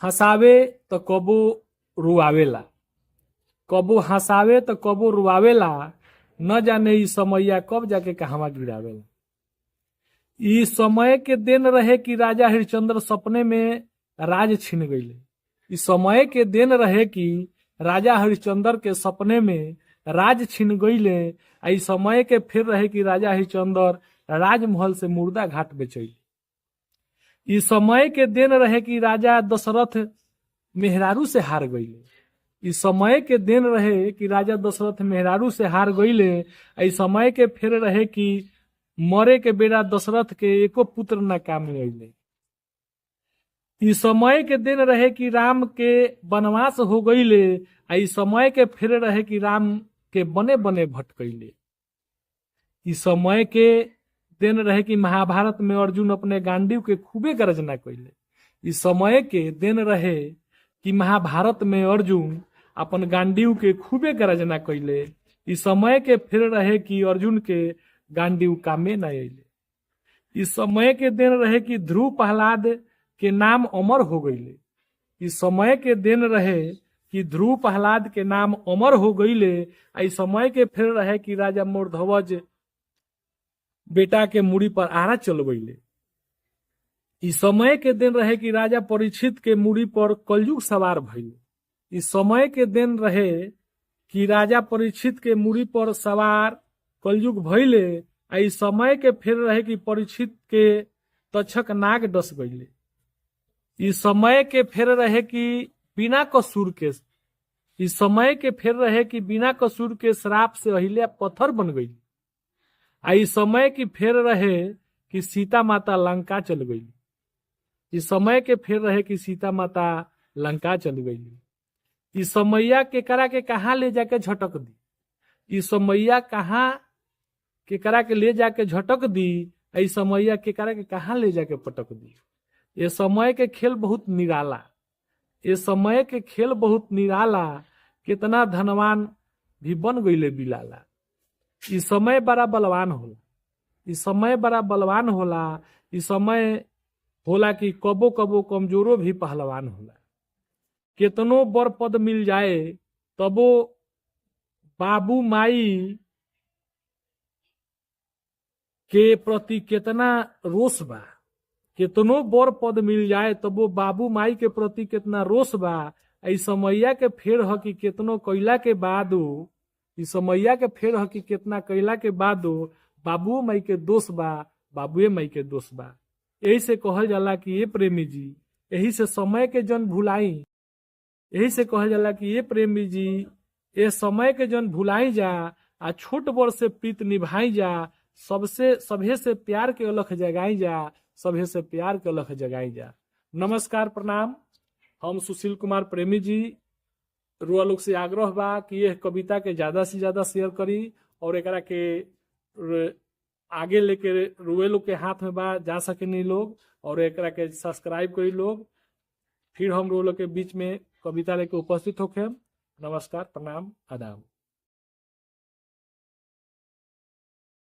हंसावे तो कबो रुआवेला, कबो हंसावे तो कबो रुआवेला, न जाने ई समैया कब जाके कहवा गिरावेला। ई समय के दिन रहे कि राजा हरिश्चंद्र सपने में राज छिन गईले। ई समय के दिन रहे कि राजा हरिश्चंद्र के सपने में राज छिन गईले। आ ई समय के फिर रहे कि राजा हरिश्चंद्र राजमहल से मुर्दा घाट बेचैले। ई समय के दिन रहे कि राजा दशरथ मेहरारू से हार गईले। ई समय के दिन रहे कि राजा दशरथ मेहरारू से हार गईले। ई समय के फिर रहे कि मरे के बेरा दशरथ के एको पुत्र न काम में अइले। ई समय के दिन रहे कि राम के वनवास हो गईले। ई समय के फिर रहे कि राम के बने बने भटकैले। ई समय के दिन रहे कि महाभारत में अर्जुन अपने गांडीव के खूबे गर्जना कैले। ई समय के दिन रहे कि महाभारत में अर्जुन अपन गांडीव के खूबे गर्जना कैले। ई समय के फिर रहे कि अर्जुन के गांडीव कामे न अइले। इस समय के दिन रहे कि ध्रुव प्रहलाद के नाम अमर हो गईले। इस समय के दिन रहे कि ध्रुव प्रहलाद के नाम अमर हो गईले। इस समय के फिर रहे कि राजा मोरध्वज बेटा के मूड़ी पर आरा चलवैले। इस समय के दिन रहे कि राजा परीक्षित के मूड़ी पर कलयुग सवार भइले। इस समय के दिन रहे कि राजा परीक्षित के मूड़ी पर सवार कलयुग भइले। इस समय के फिर रहे कि परीक्षित के तक्षक नाग डस गईले। इस समय के फिर रहे कि बिना कसूर के इस समय के फिर रहे कि बिना कसूर के श्राप से अहिल्या पत्थर बन गई। इस समय की फिर रहे कि सीता माता लंका चल गई। इस समय के फिर रहे कि सीता माता लंका चल गई। इस समैया के करा के कहाँ ले जाके झटक दी। इस समैया कहाँ के करा के ले जाके झटक दी। इस समैया के करा के कहाँ ले जाके पटक दी। ये समय के खेल बहुत निराला। ये समय के खेल बहुत निराला। कितना धनवान भी बन गईले बिलाला। इस समय बड़ा बलवान होला। इस समय बड़ा बलवान होला। इस समय होला कि कबो कबो कमजोरो भी पहलवान होला। कितनो बर पद मिल जाए तबो बाबू माई के प्रति कितना रोष बा। कितनो बर पद मिल जाए तबो बाबू माई के प्रति कितना रोष बा। इस समैया के फेर ह कि कितनो कैला के बाद इस समैया के फेर ह कि कितना कैला के बाद बाबू माई के दोष बा, बाबुए माई के दोष बा। यही से कहल जाला कि ये प्रेमी जी यही से समय के जन भुलाई। यही से कहल जाला कि ये प्रेमी जी ये समय के जन भुलाई जा। आ छोट बड़ से प्रीत निभाई जा। सबसे सभे से प्यार के अलख जगाई जा। सभे से प्यार के अलख जगाई जा। नमस्कार प्रणाम। हम सुशील कुमार प्रेमी जी रुआ लोग से आग्रह बा कि यह कविता के ज्यादा से ज्यादा शेयर करी और एकरा के आगे लेके रुए लोग के हाथ में बा जा सके नहीं लोग और एकरा के सब्सक्राइब करी लोग। फिर हम रुए लोग के बीच में कविता लेके उपस्थित होके। नमस्कार प्रणाम आदाब।